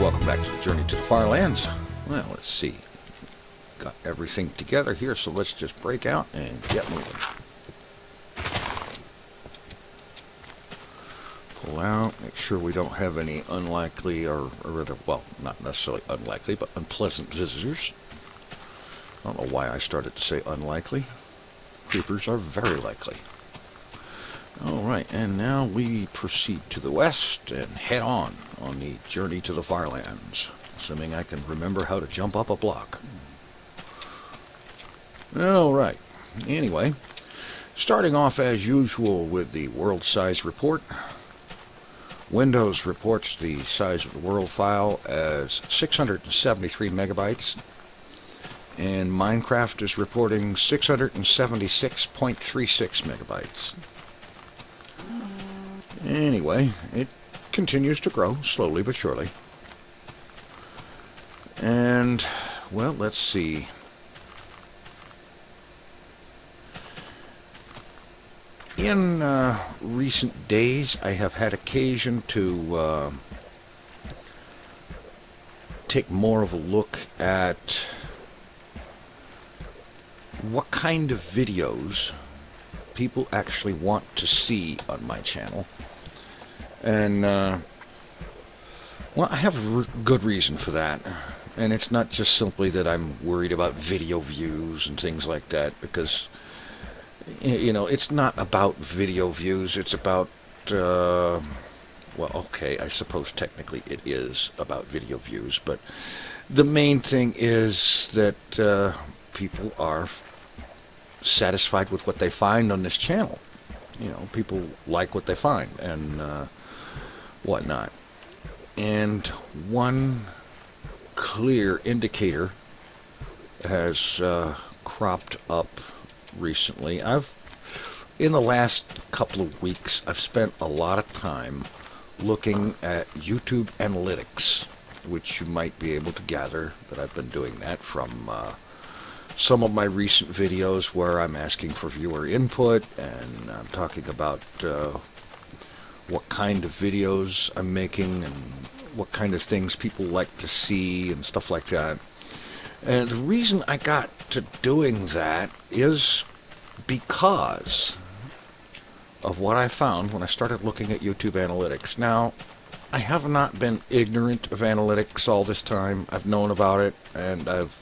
welcome back to the Journey to the FarLands. Well, let's see. Got everything together here, so let's just break out and get moving. Pull out, make sure we don't have any unlikely or rather, well, not necessarily unlikely, but unpleasant visitors. I don't know why I started to say unlikely. Creepers are very likely. Alright, and now we proceed to the west and head on the Journey to the FarLands, assuming I can remember how to jump up a block. Alright, anyway, starting off as usual with the world size report. Windows reports the size of the world file as 673 megabytes, and Minecraft is reporting 676.36 megabytes. Anyway, it continues to grow, slowly but surely. And, well, let's see. In recent days, I have had occasion to take more of a look at what kind of videos people actually want to see on my channel. And, well, I have good reason for that. And it's not just simply that I'm worried about video views and things like that, because, you know, it's not about video views, it's about, well, okay, I suppose technically it is about video views, but the main thing is that people are satisfied with what they find on this channel. You know, people like what they find and whatnot. And one clear indicator has cropped up recently. In the last couple of weeks, I've spent a lot of time looking at YouTube analytics, which you might be able to gather that I've been doing that from some of my recent videos where I'm asking for viewer input and I'm talking about what kind of videos I'm making and what kind of things people like to see and stuff like that. And the reason I got to doing that is because of what I found when I started looking at YouTube analytics. Now, I have not been ignorant of analytics all this time. I've known about it, and I've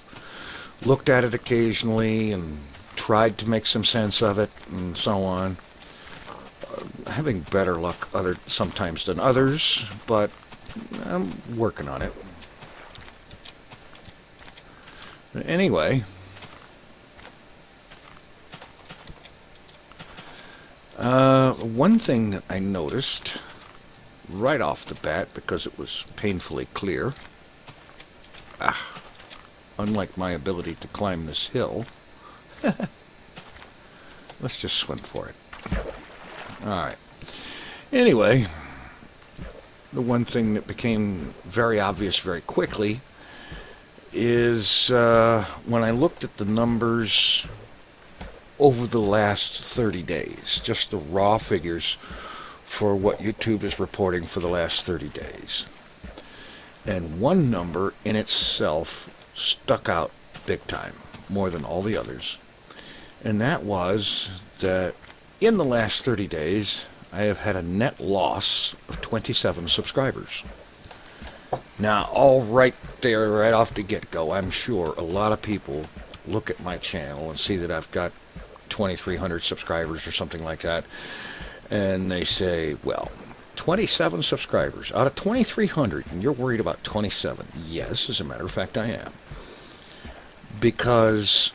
looked at it occasionally and tried to make some sense of it and so on. Having better luck sometimes than others, but I'm working on it. Anyway, one thing that I noticed right off the bat, because it was painfully clear, unlike my ability to climb this hill, let's just swim for it. Alright. Anyway, the one thing that became very obvious very quickly is when I looked at the numbers over the last 30 days, just the raw figures for what YouTube is reporting for the last 30 days. And one number in itself stuck out big time, more than all the others. And that was that in the last 30 days, I have had a net loss of 27 subscribers. Now, all right there, right off the get-go, I'm sure a lot of people look at my channel and see that I've got 2,300 subscribers or something like that, and they say, well, 27 subscribers out of 2,300, and you're worried about 27. Yes, as a matter of fact, I am. Because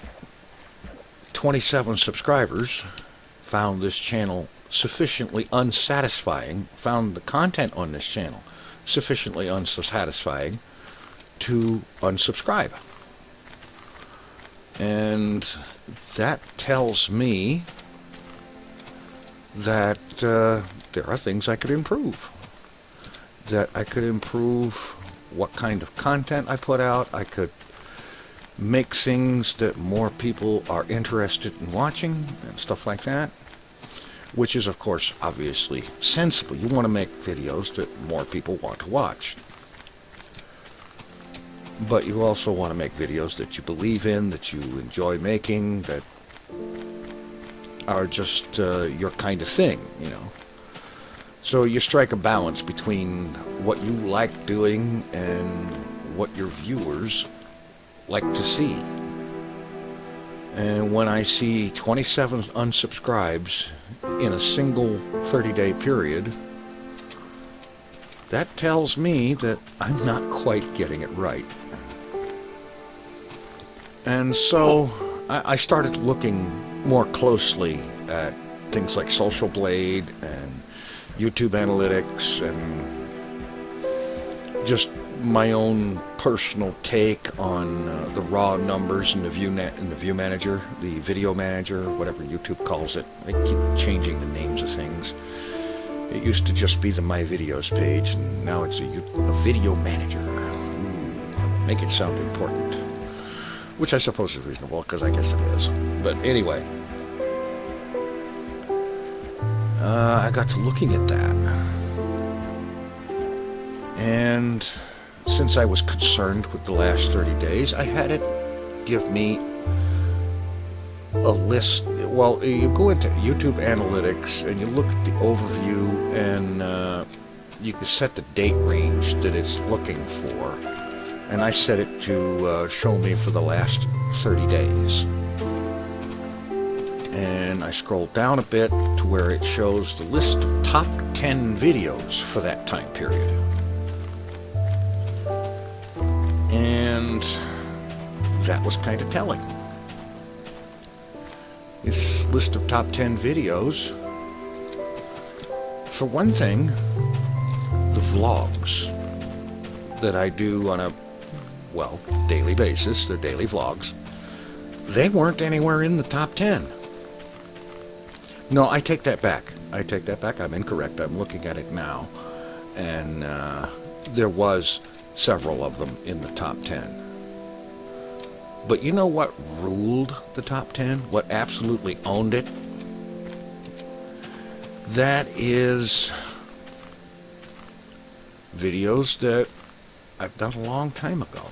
27 subscribers found this channel sufficiently unsatisfying, found the content on this channel sufficiently unsatisfying to unsubscribe. And that tells me that there are things I could improve. That I could improve what kind of content I put out. I could make things that more people are interested in watching and stuff like that. which is, of course, obviously sensible. You want to make videos that more people want to watch. but you also want to make videos that you believe in, that you enjoy making, that are just your kind of thing, you know. So you strike a balance between what you like doing and what your viewers like to see. And when I see 27 unsubscribes in a single 30-day period, that tells me that I'm not quite getting it right. And so I started looking more closely at things like Social Blade and YouTube Analytics and just my own personal take on the raw numbers in the View Manager, the Video Manager, whatever YouTube calls it. They keep changing the names of things. It used to just be the My Videos page, and now it's a Video Manager. Make it sound important, which I suppose is reasonable, because I guess it is. But anyway, I got to looking at that, and since I was concerned with the last 30 days, I had it give me a list. Well, you go into YouTube Analytics and you look at the overview, and you can set the date range that it's looking for. And I set it to show me for the last 30 days. And I scroll down a bit to where it shows the list of top 10 videos for that time period. And that was kind of telling. This list of top 10 videos, for one thing, the vlogs that I do on a, well, daily basis, they're daily vlogs, they weren't anywhere in the top 10. No, I take that back. I'm incorrect. I'm looking at it now. And there was several of them in the top 10. But you know what ruled the top 10? What absolutely owned it? That is videos that I've done a long time ago.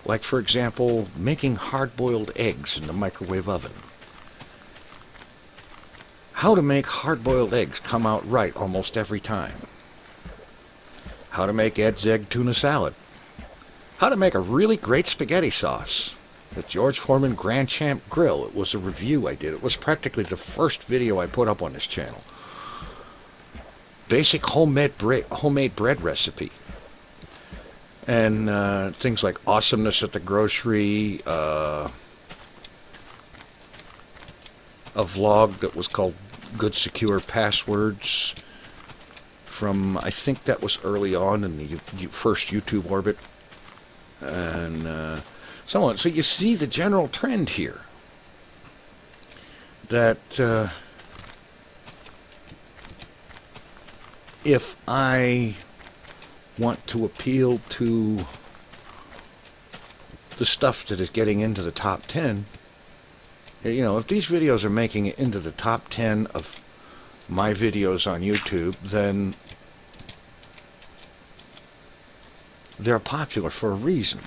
Like, for example, making hard-boiled eggs in the microwave oven. How to make hard-boiled eggs come out right almost every time. How to make Ed's egg tuna salad. How to make a really great spaghetti sauce. The George Foreman Grand Champ Grill. It was a review I did. It was practically the first video I put up on this channel. Basic homemade bread recipe. And things like awesomeness at the grocery. A vlog that was called Good Secure Passwords. From, I think that was early on in the first YouTube orbit. And so on. So you see the general trend here. That if I want to appeal to the stuff that is getting into the top 10, you know, if these videos are making it into the top 10 of my videos on YouTube, then they're popular for a reason.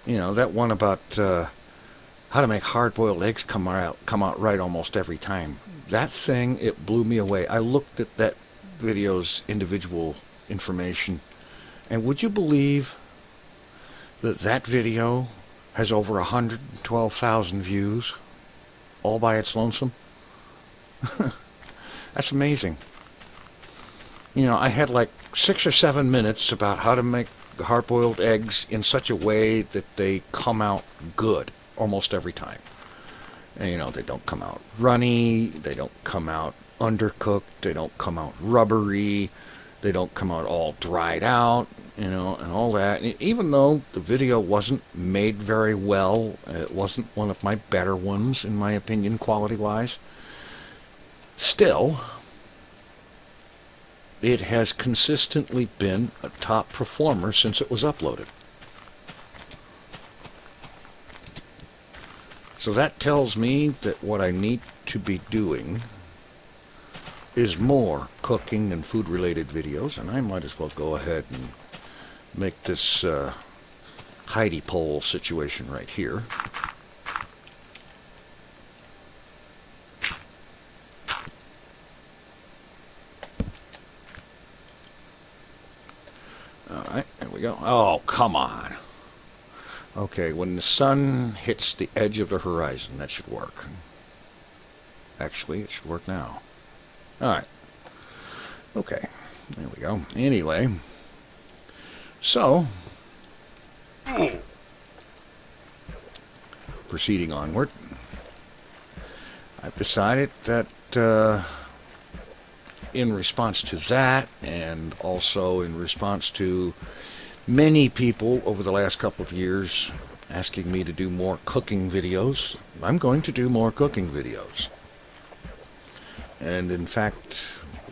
You know, that one about how to make hard-boiled eggs come out right almost every time. That thing, it blew me away. I looked at that video's individual information, and would you believe that that video has over 112,000 views all by its lonesome? That's amazing. You know, I had like 6 or 7 minutes about how to make hard-boiled eggs in such a way that they come out good almost every time. And, you know, they don't come out runny, they don't come out undercooked, they don't come out rubbery, they don't come out all dried out, you know, and all that. And even though the video wasn't made very well, it wasn't one of my better ones, in my opinion, quality-wise, still, it has consistently been a top performer since it was uploaded. So that tells me that what I need to be doing is more cooking and food-related videos, and I might as well go ahead and make this Heidi pole situation right here. Alright, there we go. Oh, come on. Okay, when the sun hits the edge of the horizon, that should work. Actually, it should work now. Alright. Okay, there we go. Anyway, so, proceeding onward, I've decided that in response to that, and also in response to many people over the last couple of years asking me to do more cooking videos, I'm going to do more cooking videos. And in fact,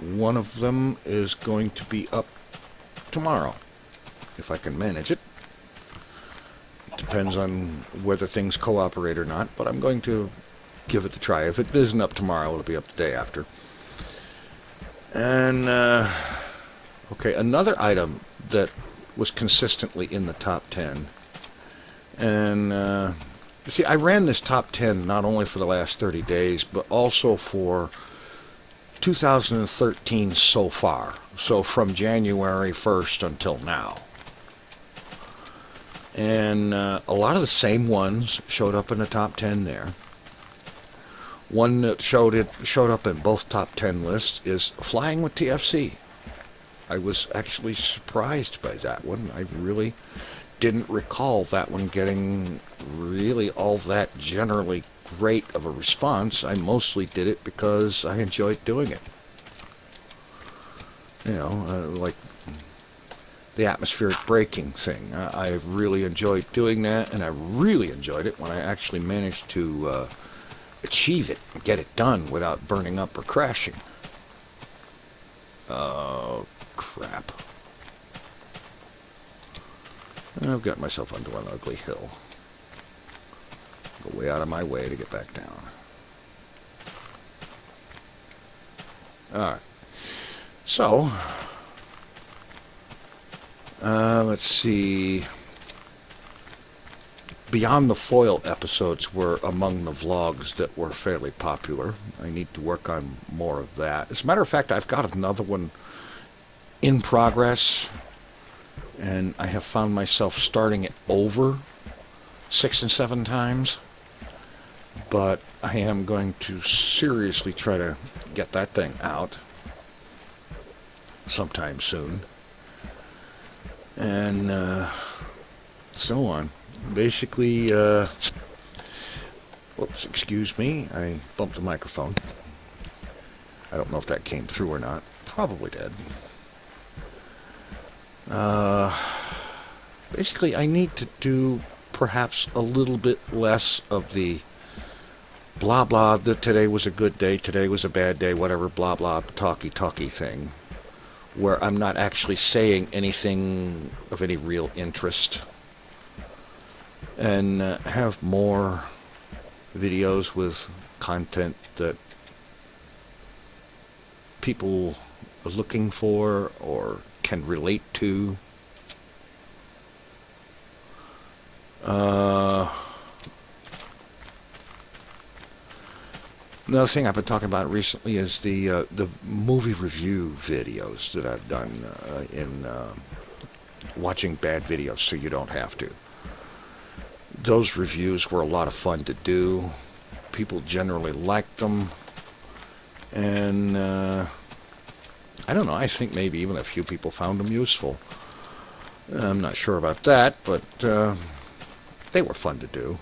one of them is going to be up tomorrow, if I can manage it. Depends on whether things cooperate or not, but I'm going to give it a try. If it isn't up tomorrow, it'll be up the day after. And, okay, another item that was consistently in the top 10. And, see, I ran this top 10 not only for the last 30 days, but also for 2013 so far. So from January 1st until now. And a lot of the same ones showed up in the top 10 there. One that showed up in both top 10 lists is Flying with TFC. I was actually surprised by that one. I really didn't recall that one getting really all that generally great of a response. I mostly did it because I enjoyed doing it. You know, like the atmospheric braking thing. I really enjoyed doing that, and I really enjoyed it when I actually managed to achieve it and get it done without burning up or crashing. Oh, crap. I've got myself onto an ugly hill. Go way out of my way to get back down. Alright. So, let's see. Beyond the Foil episodes were among the vlogs that were fairly popular. I need to work on more of that. As a matter of fact, I've got another one in progress, and I have found myself starting it over 6 and 7 times. But I am going to seriously try to get that thing out sometime soon. And so on. Basically, whoops, excuse me, I bumped the microphone. I don't know if that came through or not. Probably did. Basically, I need to do perhaps a little bit less of the blah blah, that today was a good day, today was a bad day, whatever, blah blah, talky thing, where I'm not actually saying anything of any real interest. And have more videos with content that people are looking for or can relate to. Another thing I've been talking about recently is the movie review videos that I've done in watching bad videos so you don't have to. Those reviews were a lot of fun to do. People generally liked them. And, I don't know, I think maybe even a few people found them useful. I'm not sure about that, but they were fun to do.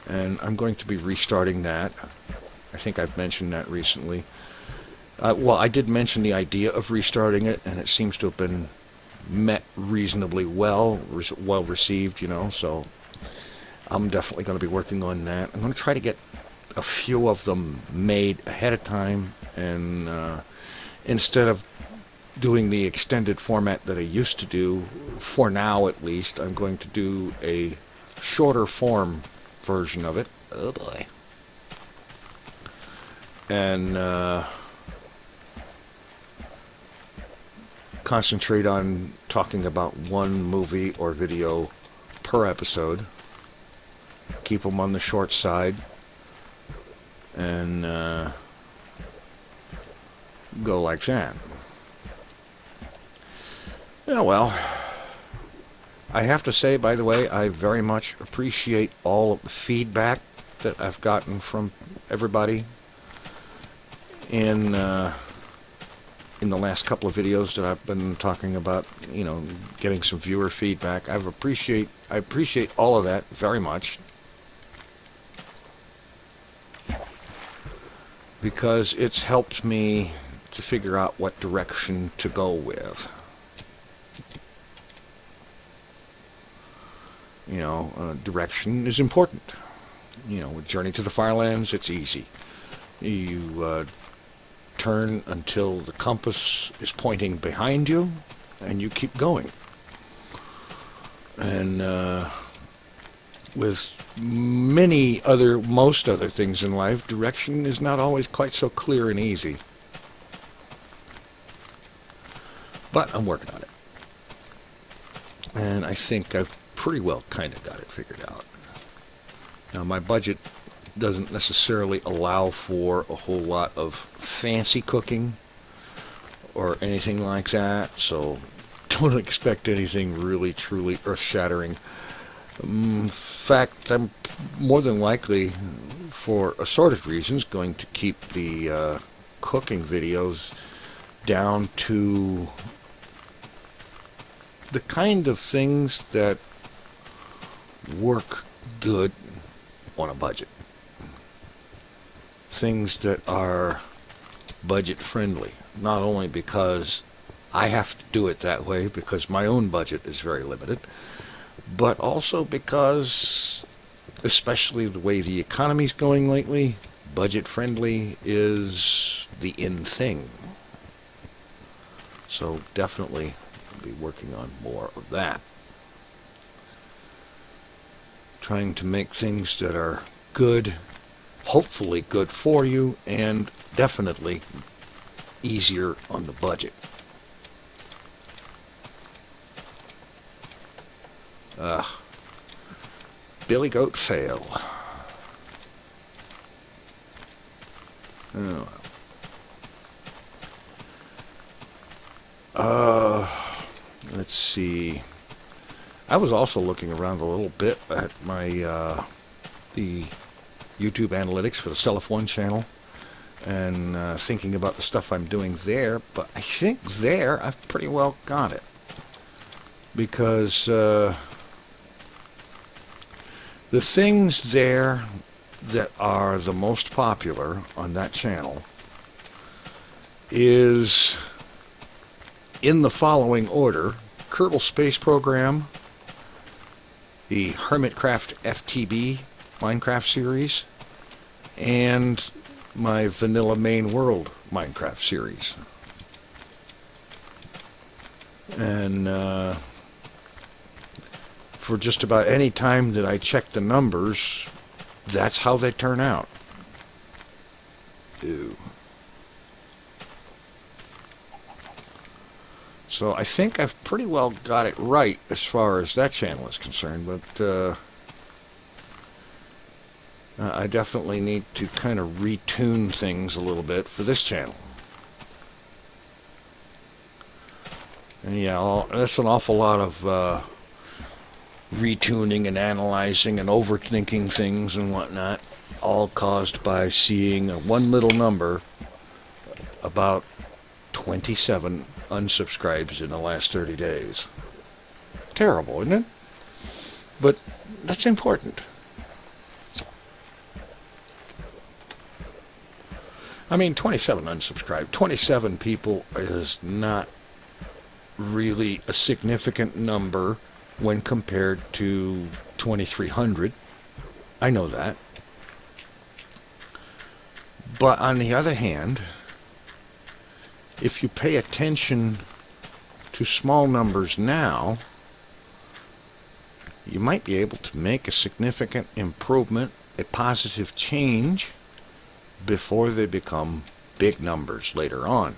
And I'm going to be restarting that. I think I've mentioned that recently. Well, I did mention the idea of restarting it, and it seems to have been met reasonably well received, you know, so I'm definitely going to be working on that. I'm going to try to get a few of them made ahead of time, and instead of doing the extended format that I used to do, for now at least, I'm going to do a shorter form version of it. Oh boy. And concentrate on talking about one movie or video per episode. Keep them on the short side. And go like that. Yeah, well, I have to say, by the way, I very much appreciate all of the feedback that I've gotten from everybody in the last couple of videos that I've been talking about, you know, getting some viewer feedback. I appreciate all of that very much, because it's helped me to figure out what direction to go with. You know, direction is important. You know, with Journey to the FarLands, it's easy. You turn until the compass is pointing behind you, and you keep going. And with most other things in life, direction is not always quite so clear and easy. But I'm working on it. And I think I've pretty well kind of got it figured out. Now, my budget doesn't necessarily allow for a whole lot of fancy cooking or anything like that, so don't expect anything really truly earth-shattering. In fact, I'm more than likely, for assorted reasons, going to keep the cooking videos down to the kind of things that work good on a budget. Things that are budget friendly, not only because I have to do it that way because my own budget is very limited, but also because, especially the way the economy's going lately, budget friendly is the in thing. So definitely be working on more of that. Trying to make things that are good, hopefully good for you, and definitely easier on the budget. Billy Goat fail. Oh. Let's see. I was also looking around a little bit at my the YouTube analytics for the Celif1 channel and thinking about the stuff I'm doing there, but I think there I've pretty well got it, because the things there that are the most popular on that channel is in the following order: Kerbal Space Program, the Hermitcraft FTB Minecraft series, and my Vanilla Main World Minecraft series. And for just about any time that I check the numbers, that's how they turn out. Ew. So I think I've pretty well got it right as far as that channel is concerned, but I definitely need to kind of retune things a little bit for this channel. And yeah, that's an awful lot of retuning and analyzing and overthinking things and whatnot, all caused by seeing one little number, about 27 unsubscribes in the last 30 days. Terrible, isn't it? But that's important. I mean, 27 unsubscribed. 27 people is not really a significant number when compared to 2,300. I know that. But on the other hand, if you pay attention to small numbers now, you might be able to make a significant improvement, a positive change, before they become big numbers later on.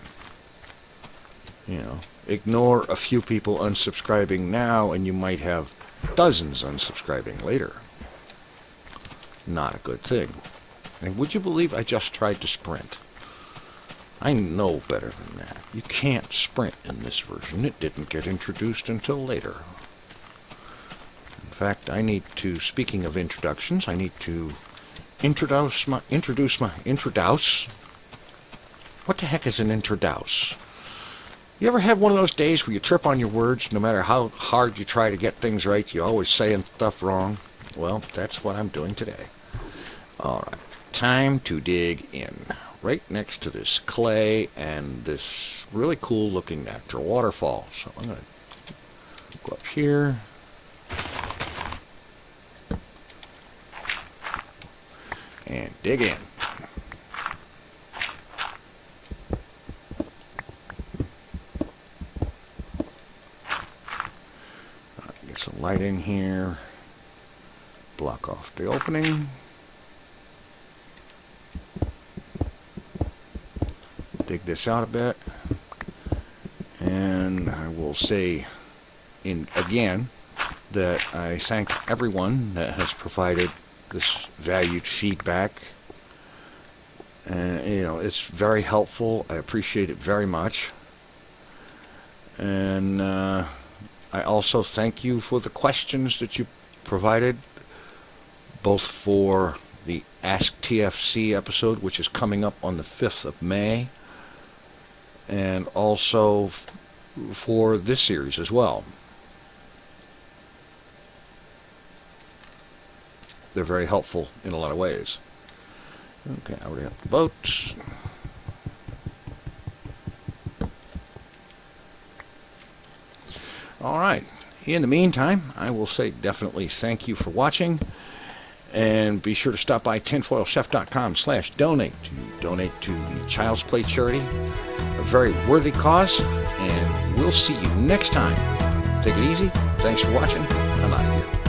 You know, Ignore a few people unsubscribing now, and you might have dozens unsubscribing later. Not a good thing. And would you believe I just tried to sprint? I know better than that. You can't sprint in this version. It didn't get introduced until later. In fact, I need to, speaking of introductions, I need to introduce. What the heck is an introduce? You ever have one of those days where you trip on your words? No matter how hard you try to get things right, you're always saying stuff wrong? Well, that's what I'm doing today. All right. Time to dig in. Right next to this clay and this really cool looking natural waterfall. So I'm going to go up here. And dig in. Get some light in here. Block off the opening. Dig this out a bit, and I will say again that I thank everyone that has provided this valued feedback. And it's very helpful. I appreciate it very much. And I also thank you for the questions that you provided, both for the Ask TFC episode, which is coming up on the 5th of May, and also for this series as well. They're very helpful in a lot of ways. Okay, I already have the boats. All right. In the meantime, I will say definitely thank you for watching. And be sure to stop by tinfoilchef.com/donate to donate to the Child's Play charity. A very worthy cause. And we'll see you next time. Take it easy. Thanks for watching. I'm out of here.